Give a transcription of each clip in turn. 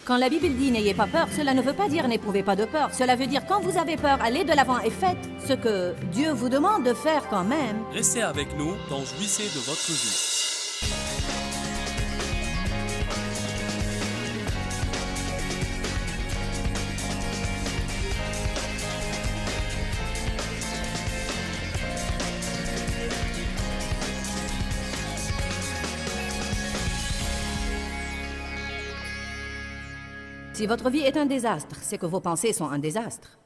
Quand la Bible dit « n'ayez pas peur », cela ne veut pas dire « n'éprouvez pas de peur ». Cela veut dire quand vous avez peur, allez de l'avant et faites ce que Dieu vous demande de faire quand même. Restez avec nous dans Jouissez de votre vie. Si votre vie est un désastre, c'est que vos pensées sont un désastre.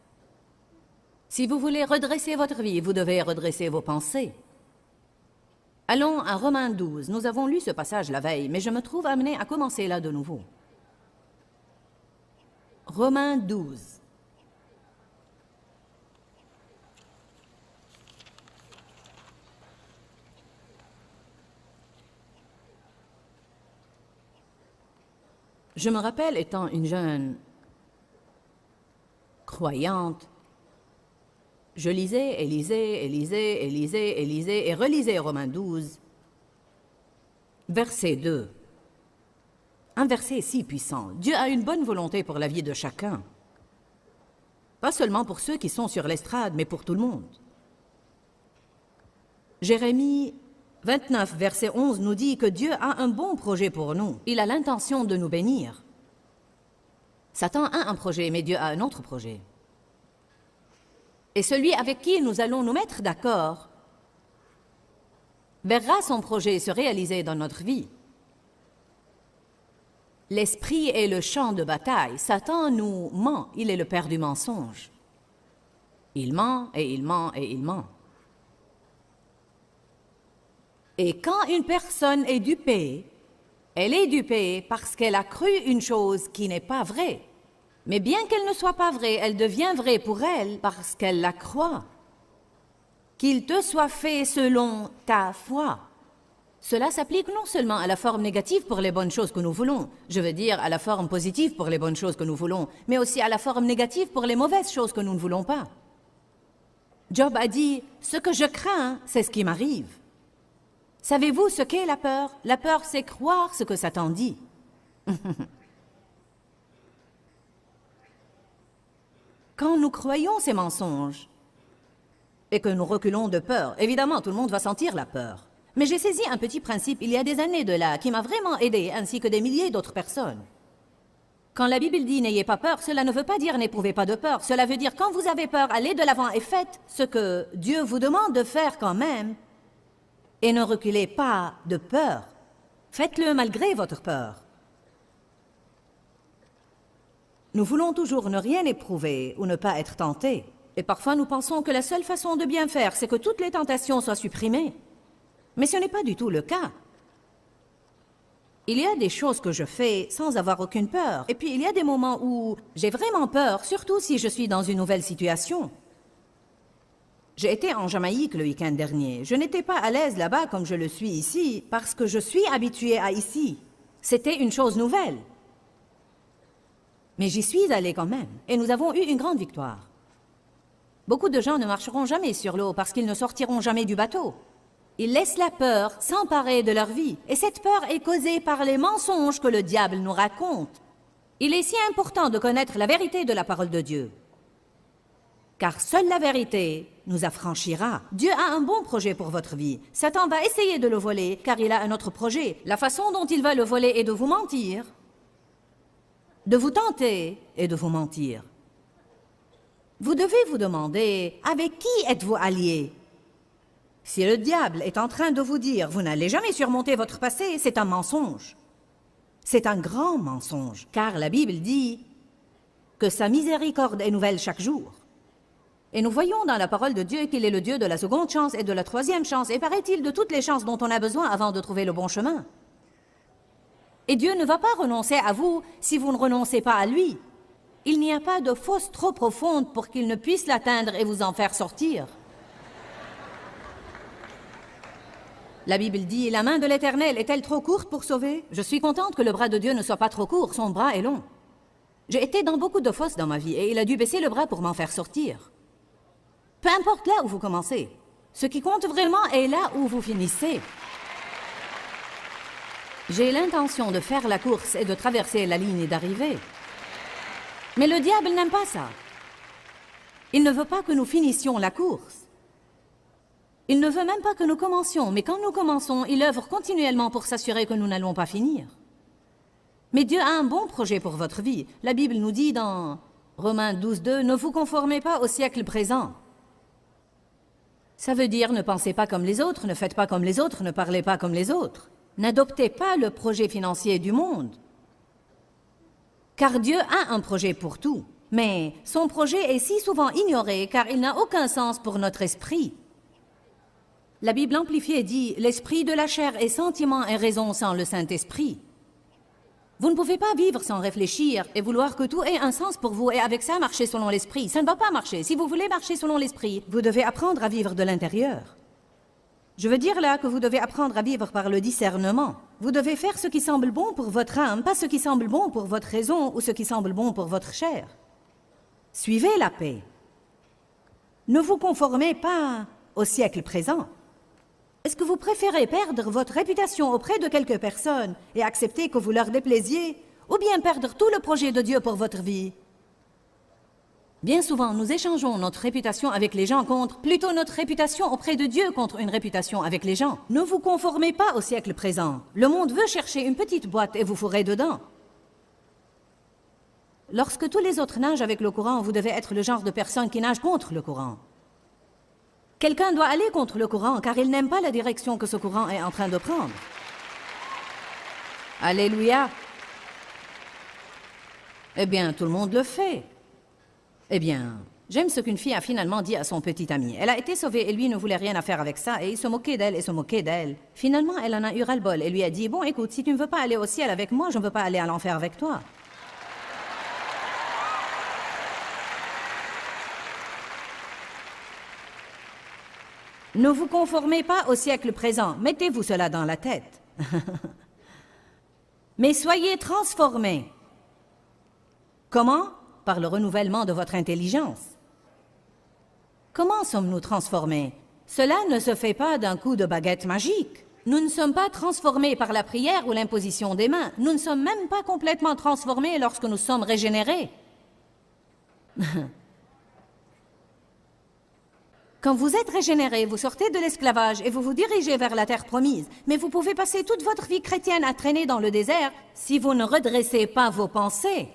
Si vous voulez redresser votre vie, vous devez redresser vos pensées. Allons à Romains 12. Nous avons lu ce passage la veille, mais je me trouve amené à commencer là de nouveau. Romains 12. Je me rappelle étant une jeune croyante, je lisais et relisais Romains 12, verset 2. Un verset si puissant. Dieu a une bonne volonté pour la vie de chacun. Pas seulement pour ceux qui sont sur l'estrade, mais pour tout le monde. Jérémie 29, verset 11 nous dit que Dieu a un bon projet pour nous. Il a l'intention de nous bénir. Satan a un projet, mais Dieu a un autre projet. Et celui avec qui nous allons nous mettre d'accord verra son projet se réaliser dans notre vie. L'esprit est le champ de bataille. Satan nous ment. Il est le père du mensonge. Il ment et il ment et il ment. Et quand une personne est dupée, elle est dupée parce qu'elle a cru une chose qui n'est pas vraie. Mais bien qu'elle ne soit pas vraie, elle devient vraie pour elle parce qu'elle la croit. Qu'il te soit fait selon ta foi. Cela s'applique non seulement à la forme négative pour les bonnes choses que nous voulons, je veux dire à la forme positive pour les bonnes choses que nous voulons, mais aussi à la forme négative pour les mauvaises choses que nous ne voulons pas. Job a dit « Ce que je crains, c'est ce qui m'arrive ». Savez-vous ce qu'est la peur? La peur, c'est croire ce que Satan dit. Quand nous croyons ces mensonges et que nous reculons de peur, évidemment, tout le monde va sentir la peur. Mais j'ai saisi un petit principe il y a des années de là qui m'a vraiment aidé, ainsi que des milliers d'autres personnes. Quand la Bible dit « n'ayez pas peur », cela ne veut pas dire « n'éprouvez pas de peur ». Cela veut dire quand vous avez peur, allez de l'avant et faites ce que Dieu vous demande de faire quand même. Et ne reculez pas de peur. Faites-le malgré votre peur. Nous voulons toujours ne rien éprouver ou ne pas être tentés. Et parfois nous pensons que la seule façon de bien faire, c'est que toutes les tentations soient supprimées. Mais ce n'est pas du tout le cas. Il y a des choses que je fais sans avoir aucune peur. Et puis il y a des moments où j'ai vraiment peur, surtout si je suis dans une nouvelle situation. J'ai été en Jamaïque le week-end dernier. Je n'étais pas à l'aise là-bas comme je le suis ici, parce que je suis habituée à ici. C'était une chose nouvelle. Mais j'y suis allée quand même, et nous avons eu une grande victoire. Beaucoup de gens ne marcheront jamais sur l'eau parce qu'ils ne sortiront jamais du bateau. Ils laissent la peur s'emparer de leur vie, et cette peur est causée par les mensonges que le diable nous raconte. Il est si important de connaître la vérité de la parole de Dieu. Car seule la vérité nous affranchira. Dieu a un bon projet pour votre vie. Satan va essayer de le voler, car il a un autre projet. La façon dont il va le voler est de vous mentir, de vous tenter et de vous mentir. Vous devez vous demander, avec qui êtes-vous alliés? Si le diable est en train de vous dire, vous n'allez jamais surmonter votre passé, c'est un mensonge. C'est un grand mensonge, car la Bible dit que sa miséricorde est nouvelle chaque jour. Et nous voyons dans la parole de Dieu qu'il est le Dieu de la seconde chance et de la troisième chance, et paraît-il de toutes les chances dont on a besoin avant de trouver le bon chemin. Et Dieu ne va pas renoncer à vous si vous ne renoncez pas à lui. Il n'y a pas de fosse trop profonde pour qu'il ne puisse l'atteindre et vous en faire sortir. La Bible dit, la main de l'Éternel est-elle trop courte pour sauver? Je suis contente que le bras de Dieu ne soit pas trop court, son bras est long. J'ai été dans beaucoup de fosses dans ma vie et il a dû baisser le bras pour m'en faire sortir. Peu importe là où vous commencez, ce qui compte vraiment est là où vous finissez. J'ai l'intention de faire la course et de traverser la ligne d'arrivée. Mais le diable n'aime pas ça. Il ne veut pas que nous finissions la course. Il ne veut même pas que nous commencions, mais quand nous commençons, il œuvre continuellement pour s'assurer que nous n'allons pas finir. Mais Dieu a un bon projet pour votre vie. La Bible nous dit dans Romains 12:2, « Ne vous conformez pas au siècle présent ». Ça veut dire ne pensez pas comme les autres, ne faites pas comme les autres, ne parlez pas comme les autres. N'adoptez pas le projet financier du monde. Car Dieu a un projet pour tout. Mais son projet est si souvent ignoré car il n'a aucun sens pour notre esprit. La Bible amplifiée dit « L'esprit de la chair est sentiment et raison sans le Saint-Esprit ». Vous ne pouvez pas vivre sans réfléchir et vouloir que tout ait un sens pour vous et avec ça marcher selon l'esprit. Ça ne va pas marcher. Si vous voulez marcher selon l'esprit, vous devez apprendre à vivre de l'intérieur. Je veux dire là que vous devez apprendre à vivre par le discernement. Vous devez faire ce qui semble bon pour votre âme, pas ce qui semble bon pour votre raison ou ce qui semble bon pour votre chair. Suivez la paix. Ne vous conformez pas au siècle présent. Est-ce que vous préférez perdre votre réputation auprès de quelques personnes et accepter que vous leur déplaisiez, ou bien perdre tout le projet de Dieu pour votre vie? Bien souvent, nous échangeons notre réputation avec les gens contre plutôt notre réputation auprès de Dieu contre une réputation avec les gens. Ne vous conformez pas au siècle présent. Le monde veut chercher une petite boîte et vous fourrez dedans. Lorsque tous les autres nagent avec le courant, vous devez être le genre de personne qui nage contre le courant. Quelqu'un doit aller contre le courant car il n'aime pas la direction que ce courant est en train de prendre. Alléluia. Eh bien, tout le monde le fait. Eh bien, j'aime ce qu'une fille a finalement dit à son petit ami. Elle a été sauvée et lui ne voulait rien à faire avec ça et il se moquait d'elle et se moquait d'elle. Finalement, elle en a eu ras-le-bol et lui a dit « Bon, écoute, si tu ne veux pas aller au ciel avec moi, je ne veux pas aller à l'enfer avec toi. » Ne vous conformez pas au siècle présent, mettez-vous cela dans la tête. Mais soyez transformés. Comment? Par le renouvellement de votre intelligence. Comment sommes-nous transformés? Cela ne se fait pas d'un coup de baguette magique. Nous ne sommes pas transformés par la prière ou l'imposition des mains. Nous ne sommes même pas complètement transformés lorsque nous sommes régénérés. Quand vous êtes régénéré, vous sortez de l'esclavage et vous vous dirigez vers la terre promise. Mais vous pouvez passer toute votre vie chrétienne à traîner dans le désert si vous ne redressez pas vos pensées.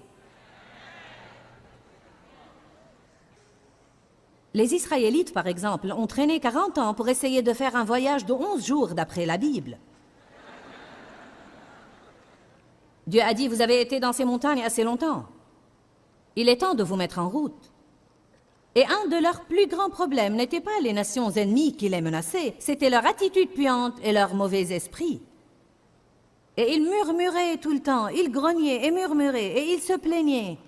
Les Israélites, par exemple, ont traîné 40 ans pour essayer de faire un voyage de 11 jours d'après la Bible. Dieu a dit, vous avez été dans ces montagnes assez longtemps. Il est temps de vous mettre en route. Et un de leurs plus grands problèmes n'était pas les nations ennemies qui les menaçaient, c'était leur attitude puante et leur mauvais esprit. Et ils murmuraient tout le temps, ils grognaient et murmuraient et ils se plaignaient.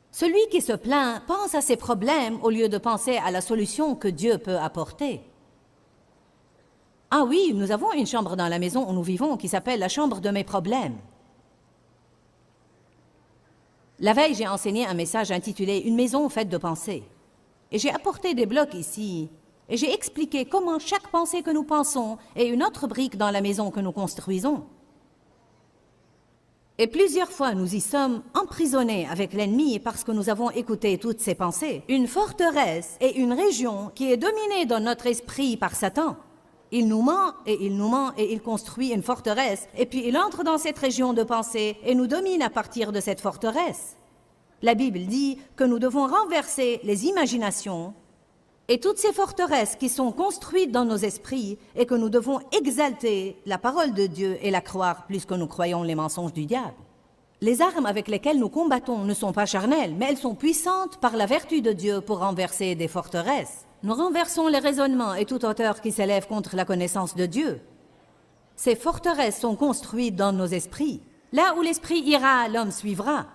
Celui qui se plaint pense à ses problèmes au lieu de penser à la solution que Dieu peut apporter. Ah oui, nous avons une chambre dans la maison où nous vivons qui s'appelle la chambre de mes problèmes. La veille, j'ai enseigné un message intitulé « Une maison faite de pensées ». Et j'ai apporté des blocs ici, et j'ai expliqué comment chaque pensée que nous pensons est une autre brique dans la maison que nous construisons. Et plusieurs fois, nous y sommes emprisonnés avec l'ennemi parce que nous avons écouté toutes ces pensées. Une forteresse est une région qui est dominée dans notre esprit par Satan. Il nous ment et il nous ment et il construit une forteresse, et puis il entre dans cette région de pensée et nous domine à partir de cette forteresse. La Bible dit que nous devons renverser les imaginations et toutes ces forteresses qui sont construites dans nos esprits et que nous devons exalter la parole de Dieu et la croire plus que nous croyons les mensonges du diable. Les armes avec lesquelles nous combattons ne sont pas charnelles, mais elles sont puissantes par la vertu de Dieu pour renverser des forteresses. Nous renversons les raisonnements et toute hauteur qui s'élève contre la connaissance de Dieu. Ces forteresses sont construites dans nos esprits. Là où l'esprit ira, l'homme suivra.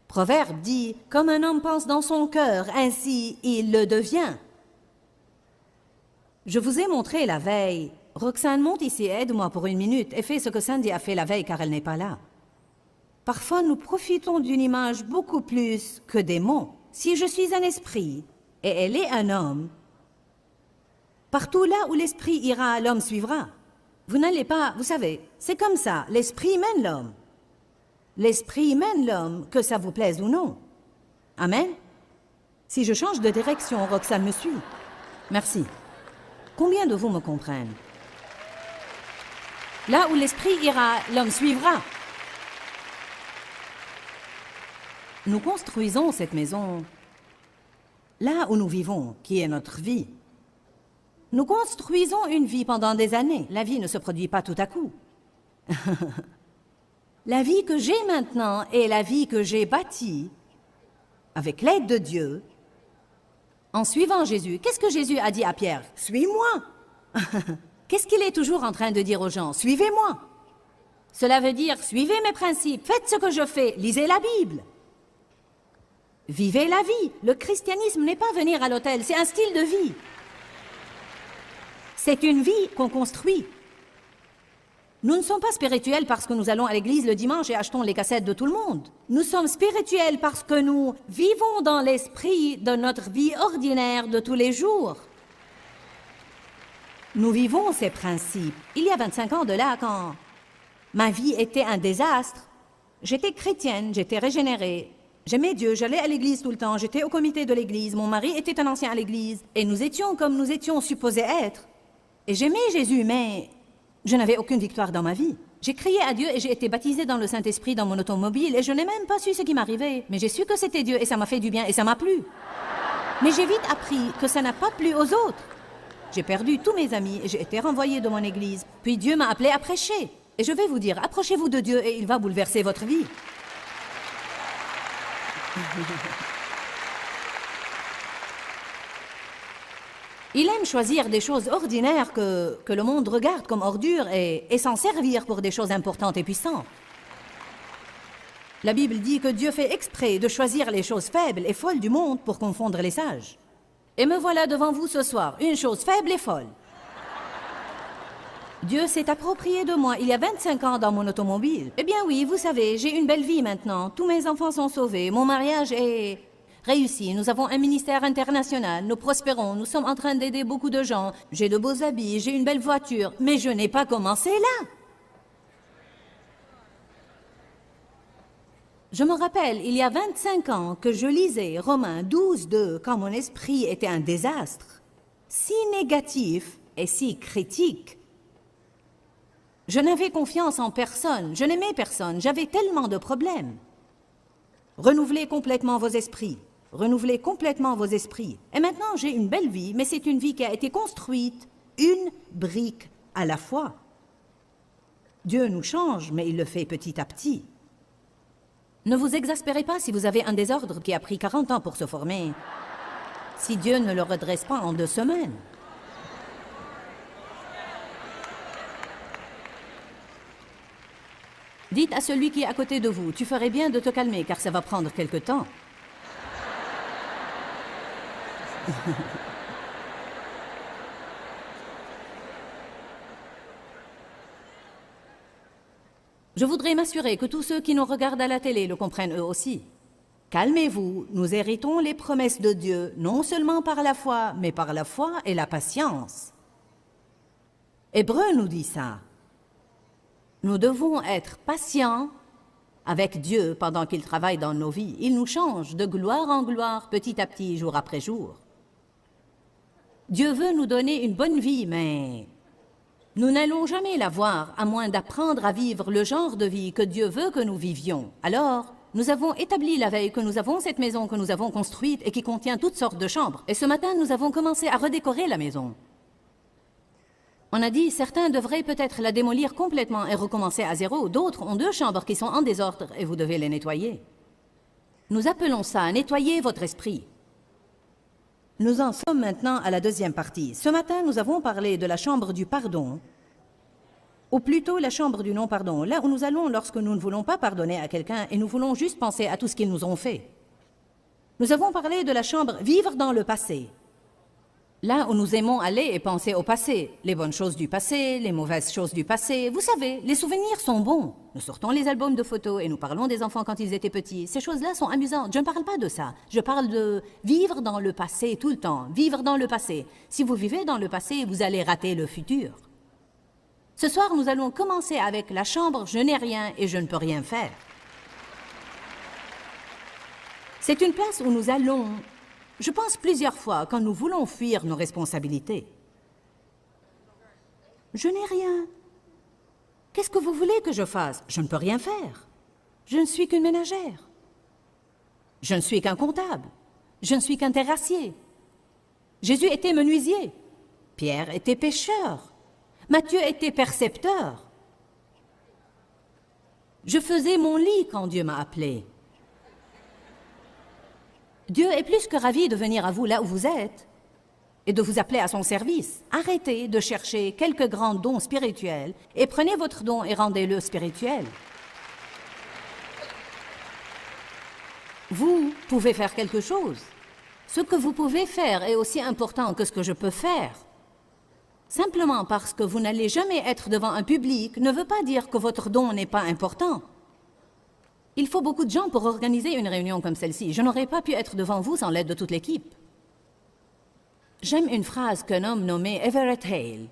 Proverbe dit « Comme un homme pense dans son cœur, ainsi il le devient ». Je vous ai montré la veille. Roxane, monte ici, aide-moi pour une minute et fais ce que Sandy a fait la veille car elle n'est pas là. Parfois, nous profitons d'une image beaucoup plus que des mots. Si je suis un esprit et elle est un homme, partout là où l'esprit ira, l'homme suivra. Vous n'allez pas... Vous savez, c'est comme ça. L'esprit mène l'homme. L'esprit mène l'homme, que ça vous plaise ou non. Amen. Si je change de direction, Roxane me suit. Merci. Combien de vous me comprennent? Là où l'esprit ira, l'homme suivra. Nous construisons cette maison là où nous vivons, qui est notre vie. Nous construisons une vie pendant des années. La vie ne se produit pas tout à coup. La vie que j'ai maintenant est la vie que j'ai bâtie avec l'aide de Dieu en suivant Jésus. Qu'est-ce que Jésus a dit à Pierre? Suis-moi. Qu'est-ce qu'il est toujours en train de dire aux gens? Suivez-moi. Cela veut dire, suivez mes principes, faites ce que je fais, lisez la Bible. Vivez la vie. Le christianisme n'est pas venir à l'hôtel, c'est un style de vie. C'est une vie qu'on construit. Nous ne sommes pas spirituels parce que nous allons à l'église le dimanche et achetons les cassettes de tout le monde. Nous sommes spirituels parce que nous vivons dans l'esprit de notre vie ordinaire de tous les jours. Nous vivons ces principes. Il y a 25 ans de là, quand ma vie était un désastre, j'étais chrétienne, j'étais régénérée. J'aimais Dieu, j'allais à l'église tout le temps, j'étais au comité de l'église, mon mari était un ancien à l'église, et nous étions comme nous étions supposés être. Et j'aimais Jésus, mais je n'avais aucune victoire dans ma vie. J'ai crié à Dieu et j'ai été baptisée dans le Saint-Esprit dans mon automobile, et je n'ai même pas su ce qui m'arrivait. Mais j'ai su que c'était Dieu, et ça m'a fait du bien, et ça m'a plu. Mais j'ai vite appris que ça n'a pas plu aux autres. J'ai perdu tous mes amis, et j'ai été renvoyée de mon église. Puis Dieu m'a appelée à prêcher. Et je vais vous dire, approchez-vous de Dieu, et il va bouleverser votre vie. Il aime choisir des choses ordinaires que le monde regarde comme ordures et s'en servir pour des choses importantes et puissantes. La Bible dit que Dieu fait exprès de choisir les choses faibles et folles du monde pour confondre les sages. Et me voilà devant vous ce soir, une chose faible et folle. Dieu s'est approprié de moi il y a 25 ans dans mon automobile. Eh bien oui, vous savez, j'ai une belle vie maintenant. Tous mes enfants sont sauvés. Mon mariage est réussi. Nous avons un ministère international. Nous prospérons. Nous sommes en train d'aider beaucoup de gens. J'ai de beaux habits. J'ai une belle voiture. Mais je n'ai pas commencé là. Je me rappelle, il y a 25 ans, que je lisais Romains 12:2 quand mon esprit était un désastre. Si négatif et si critique. Je n'avais confiance en personne, je n'aimais personne, j'avais tellement de problèmes. Renouvelez complètement vos esprits, renouvelez complètement vos esprits. Et maintenant, j'ai une belle vie, mais c'est une vie qui a été construite, une brique à la fois. Dieu nous change, mais il le fait petit à petit. Ne vous exaspérez pas si vous avez un désordre qui a pris 40 ans pour se former, si Dieu ne le redresse pas en 2 semaines. Dites à celui qui est à côté de vous, tu ferais bien de te calmer car ça va prendre quelque temps. Je voudrais m'assurer que tous ceux qui nous regardent à la télé le comprennent eux aussi. Calmez-vous, nous héritons les promesses de Dieu, non seulement par la foi, mais par la foi et la patience. Hébreu nous dit ça. Nous devons être patients avec Dieu pendant qu'il travaille dans nos vies. Il nous change de gloire en gloire, petit à petit, jour après jour. Dieu veut nous donner une bonne vie, mais nous n'allons jamais l'avoir à moins d'apprendre à vivre le genre de vie que Dieu veut que nous vivions. Alors, nous avons établi la veille que nous avons cette maison que nous avons construite et qui contient toutes sortes de chambres. Et ce matin, nous avons commencé à redécorer la maison. On a dit, certains devraient peut-être la démolir complètement et recommencer à zéro. D'autres ont 2 chambres qui sont en désordre et vous devez les nettoyer. Nous appelons ça « nettoyer votre esprit ». Nous en sommes maintenant à la 2e partie. Ce matin, nous avons parlé de la chambre du pardon, ou plutôt la chambre du non-pardon, là où nous allons lorsque nous ne voulons pas pardonner à quelqu'un et nous voulons juste penser à tout ce qu'ils nous ont fait. Nous avons parlé de la chambre « vivre dans le passé ». Là où nous aimons aller et penser au passé, les bonnes choses du passé, les mauvaises choses du passé. Vous savez, les souvenirs sont bons. Nous sortons les albums de photos et nous parlons des enfants quand ils étaient petits. Ces choses-là sont amusantes. Je ne parle pas de ça. Je parle de vivre dans le passé tout le temps. Vivre dans le passé. Si vous vivez dans le passé, vous allez rater le futur. Ce soir, nous allons commencer avec la chambre « Je n'ai rien et je ne peux rien faire ». C'est une place où nous allons, je pense plusieurs fois, quand nous voulons fuir nos responsabilités. Je n'ai rien. Qu'est-ce que vous voulez que je fasse? Je ne peux rien faire. Je ne suis qu'une ménagère. Je ne suis qu'un comptable. Je ne suis qu'un terrassier. Jésus était menuisier. Pierre était pêcheur. Matthieu était percepteur. Je faisais mon lit quand Dieu m'a appelé. Dieu est plus que ravi de venir à vous là où vous êtes et de vous appeler à son service. Arrêtez de chercher quelques grands dons spirituels et prenez votre don et rendez-le spirituel. Vous pouvez faire quelque chose. Ce que vous pouvez faire est aussi important que ce que je peux faire. Simplement parce que vous n'allez jamais être devant un public ne veut pas dire que votre don n'est pas important. Il faut beaucoup de gens pour organiser une réunion comme celle-ci. Je n'aurais pas pu être devant vous sans l'aide de toute l'équipe. J'aime une phrase qu'un homme nommé Everett Hale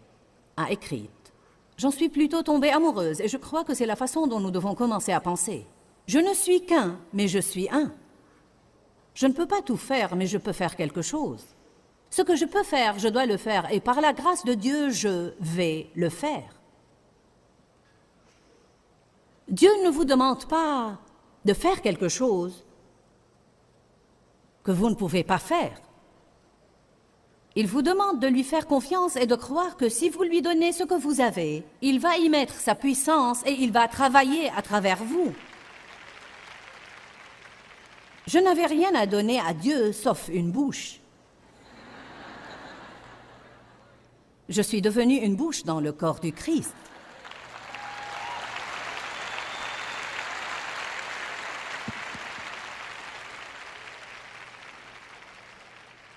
a écrite. J'en suis plutôt tombée amoureuse et je crois que c'est la façon dont nous devons commencer à penser. Je ne suis qu'un, mais je suis un. Je ne peux pas tout faire, mais je peux faire quelque chose. Ce que je peux faire, je dois le faire et par la grâce de Dieu, je vais le faire. Dieu ne vous demande pas de faire quelque chose que vous ne pouvez pas faire. Il vous demande de lui faire confiance et de croire que si vous lui donnez ce que vous avez, il va y mettre sa puissance et il va travailler à travers vous. Je n'avais rien à donner à Dieu sauf une bouche. Je suis devenue une bouche dans le corps du Christ.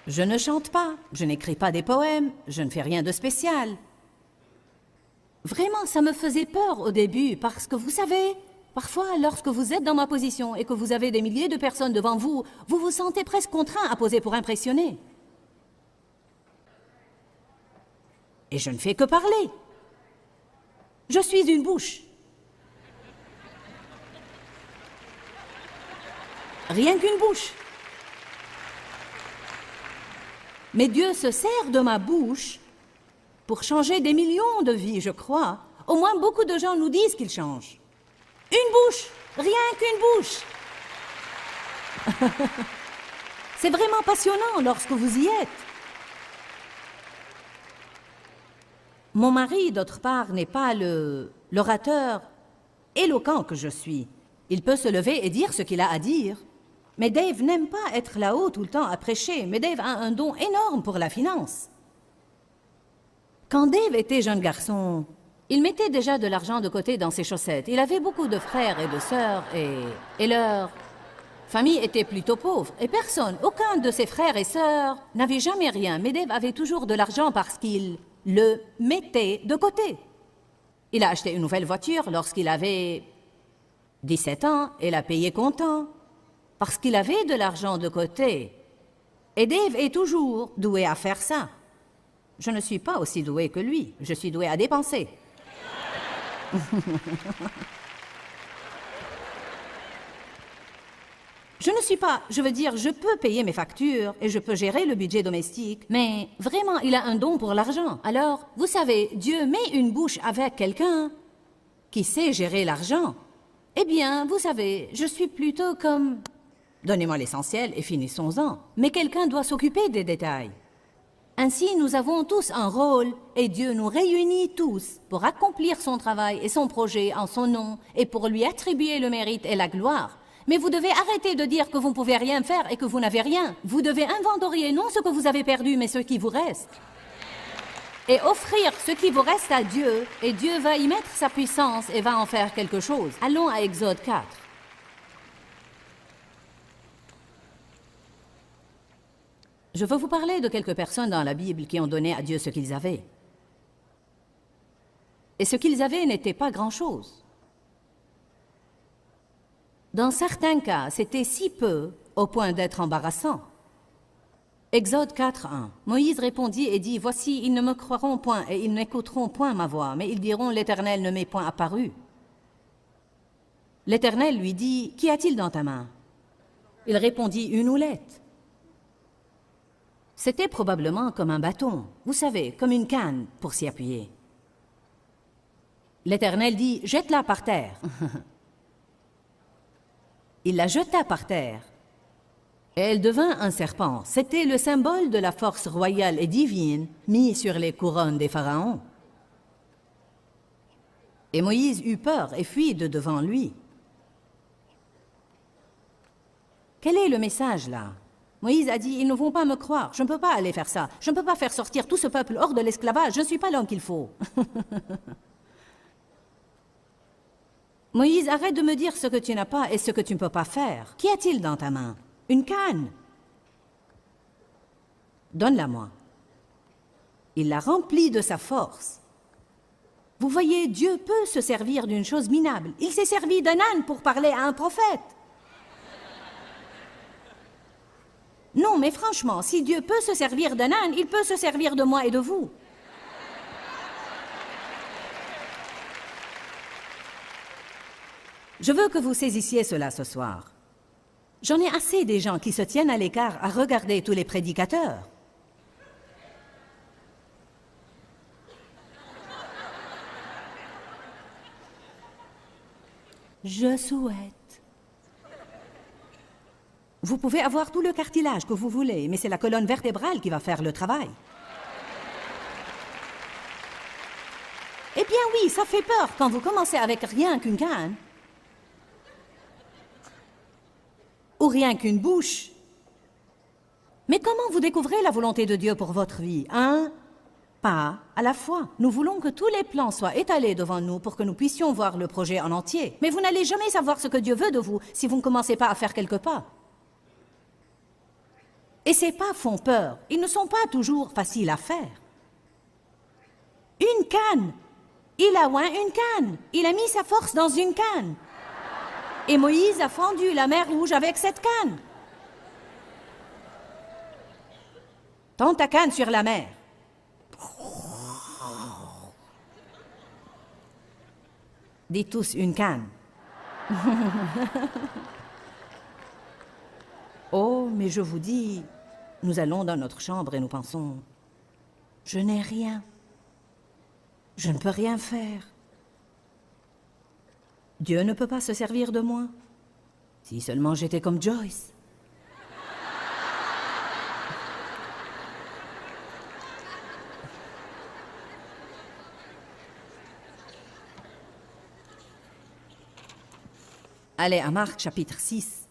Je ne chante pas, je n'écris pas des poèmes, je ne fais rien de spécial. Vraiment, ça me faisait peur au début parce que vous savez, parfois lorsque vous êtes dans ma position et que vous avez des milliers de personnes devant vous, vous vous sentez presque contraint à poser pour impressionner. Et je ne fais que parler. Je suis une bouche. Rien qu'une bouche. Mais Dieu se sert de ma bouche pour changer des millions de vies, je crois. Au moins, beaucoup de gens nous disent qu'ils changent. Une bouche, rien qu'une bouche. C'est vraiment passionnant lorsque vous y êtes. Mon mari, d'autre part, n'est pas l'orateur éloquent que je suis. Il peut se lever et dire ce qu'il a à dire. Mais Dave n'aime pas être là-haut tout le temps à prêcher, mais Dave a un don énorme pour la finance. Quand Dave était jeune garçon, il mettait déjà de l'argent de côté dans ses chaussettes. Il avait beaucoup de frères et de sœurs et leur famille était plutôt pauvre. Et personne, aucun de ses frères et sœurs n'avait jamais rien. Mais Dave avait toujours de l'argent parce qu'il le mettait de côté. Il a acheté une nouvelle voiture lorsqu'il avait 17 ans et l'a payée comptant. Parce qu'il avait de l'argent de côté. Et Dave est toujours doué à faire ça. Je ne suis pas aussi doué que lui. Je suis doué à dépenser. Je ne suis pas... Je veux dire, je peux payer mes factures et je peux gérer le budget domestique, mais vraiment, il a un don pour l'argent. Alors, vous savez, Dieu met une bouche avec quelqu'un qui sait gérer l'argent. Eh bien, vous savez, je suis plutôt comme... Donnez-moi l'essentiel et finissons-en. Mais quelqu'un doit s'occuper des détails. Ainsi, nous avons tous un rôle et Dieu nous réunit tous pour accomplir son travail et son projet en son nom et pour lui attribuer le mérite et la gloire. Mais vous devez arrêter de dire que vous ne pouvez rien faire et que vous n'avez rien. Vous devez inventorier non ce que vous avez perdu, mais ce qui vous reste. Et offrir ce qui vous reste à Dieu, et Dieu va y mettre sa puissance et va en faire quelque chose. Allons à Exode 4. Je veux vous parler de quelques personnes dans la Bible qui ont donné à Dieu ce qu'ils avaient. Et ce qu'ils avaient n'était pas grand-chose. Dans certains cas, c'était si peu au point d'être embarrassant. Exode 4:1. Moïse répondit et dit, « Voici, ils ne me croiront point et ils n'écouteront point ma voix, mais ils diront, l'Éternel ne m'est point apparu. » L'Éternel lui dit, « Qu'y a-t-il dans ta main ?» Il répondit, « Une houlette. » C'était probablement comme un bâton, vous savez, comme une canne pour s'y appuyer. L'Éternel dit, « Jette-la par terre. » Il la jeta par terre. Et elle devint un serpent. C'était le symbole de la force royale et divine mis sur les couronnes des pharaons. Et Moïse eut peur et fuit de devant lui. Quel est le message là? Moïse a dit, ils ne vont pas me croire, je ne peux pas aller faire ça. Je ne peux pas faire sortir tout ce peuple hors de l'esclavage, je ne suis pas l'homme qu'il faut. Moïse, arrête de me dire ce que tu n'as pas et ce que tu ne peux pas faire. Qu'y a-t-il dans ta main? Une canne. Donne-la-moi. Il la remplit de sa force. Vous voyez, Dieu peut se servir d'une chose minable. Il s'est servi d'un âne pour parler à un prophète. Non, mais franchement, si Dieu peut se servir d'un âne, il peut se servir de moi et de vous. Je veux que vous saisissiez cela ce soir. J'en ai assez des gens qui se tiennent à l'écart à regarder tous les prédicateurs. Je souhaite. Vous pouvez avoir tout le cartilage que vous voulez, mais c'est la colonne vertébrale qui va faire le travail. Eh bien oui, ça fait peur quand vous commencez avec rien qu'une canne. Ou rien qu'une bouche. Mais comment vous découvrez la volonté de Dieu pour votre vie? Un pas à la fois. Nous voulons que tous les plans soient étalés devant nous pour que nous puissions voir le projet en entier. Mais vous n'allez jamais savoir ce que Dieu veut de vous si vous ne commencez pas à faire quelques pas. Et ces pas font peur. Ils ne sont pas toujours faciles à faire. Une canne. Il a oint une canne. Il a mis sa force dans une canne. Et Moïse a fendu la mer Rouge avec cette canne. Tends ta canne sur la mer. Dites tous une canne. Oh, mais je vous dis, nous allons dans notre chambre et nous pensons, je n'ai rien. Je ne peux rien faire. Dieu ne peut pas se servir de moi. Si seulement j'étais comme Joyce. Allez à Marc chapitre 6,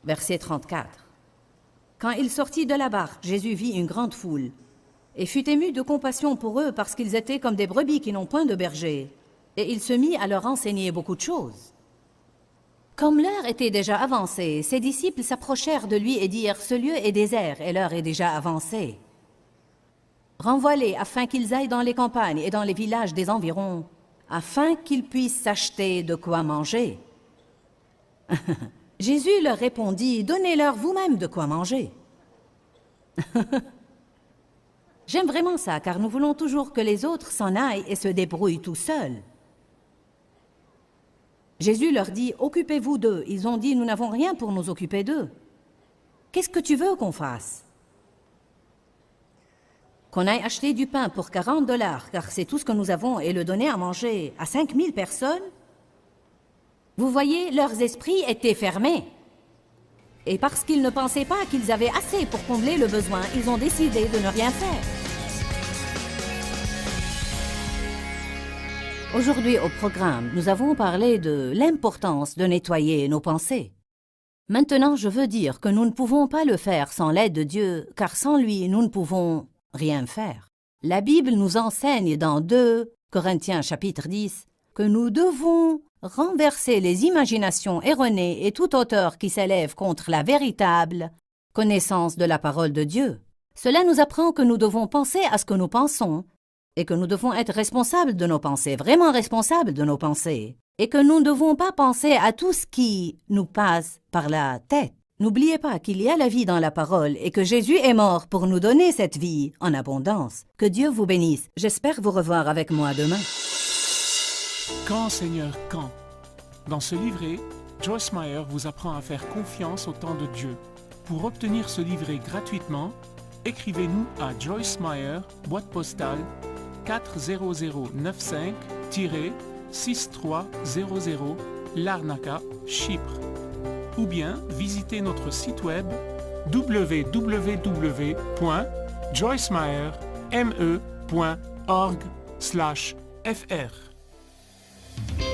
verset 34. Quand il sortit de la barque, Jésus vit une grande foule et fut ému de compassion pour eux parce qu'ils étaient comme des brebis qui n'ont point de berger. Et il se mit à leur enseigner beaucoup de choses. Comme l'heure était déjà avancée, ses disciples s'approchèrent de lui et dirent, « Ce lieu est désert et l'heure est déjà avancée. Renvoie-les afin qu'ils aillent dans les campagnes et dans les villages des environs, afin qu'ils puissent s'acheter de quoi manger. » Jésus leur répondit, « Donnez-leur vous-même de quoi manger. » J'aime vraiment ça, car nous voulons toujours que les autres s'en aillent et se débrouillent tout seuls. Jésus leur dit, « Occupez-vous d'eux. » Ils ont dit, « Nous n'avons rien pour nous occuper d'eux. » Qu'est-ce que tu veux qu'on fasse? Qu'on aille acheter du pain pour 40 $, car c'est tout ce que nous avons, et le donner à manger à 5000 personnes? Vous voyez, leurs esprits étaient fermés. Et parce qu'ils ne pensaient pas qu'ils avaient assez pour combler le besoin, ils ont décidé de ne rien faire. Aujourd'hui au programme, nous avons parlé de l'importance de nettoyer nos pensées. Maintenant, je veux dire que nous ne pouvons pas le faire sans l'aide de Dieu, car sans lui, nous ne pouvons rien faire. La Bible nous enseigne dans 2 Corinthiens chapitre 10 que nous devons renverser les imaginations erronées et toute hauteur qui s'élève contre la véritable connaissance de la parole de Dieu. Cela nous apprend que nous devons penser à ce que nous pensons et que nous devons être responsables de nos pensées, vraiment responsables de nos pensées, et que nous ne devons pas penser à tout ce qui nous passe par la tête. N'oubliez pas qu'il y a la vie dans la parole et que Jésus est mort pour nous donner cette vie en abondance. Que Dieu vous bénisse. J'espère vous revoir avec moi demain. Quand, Seigneur, quand? Dans ce livret, Joyce Meyer vous apprend à faire confiance au temps de Dieu. Pour obtenir ce livret gratuitement, écrivez-nous à Joyce Meyer, boîte postale 40095-6300 Larnaca, Chypre. Ou bien visitez notre site web www.joycemeyer.org/fr.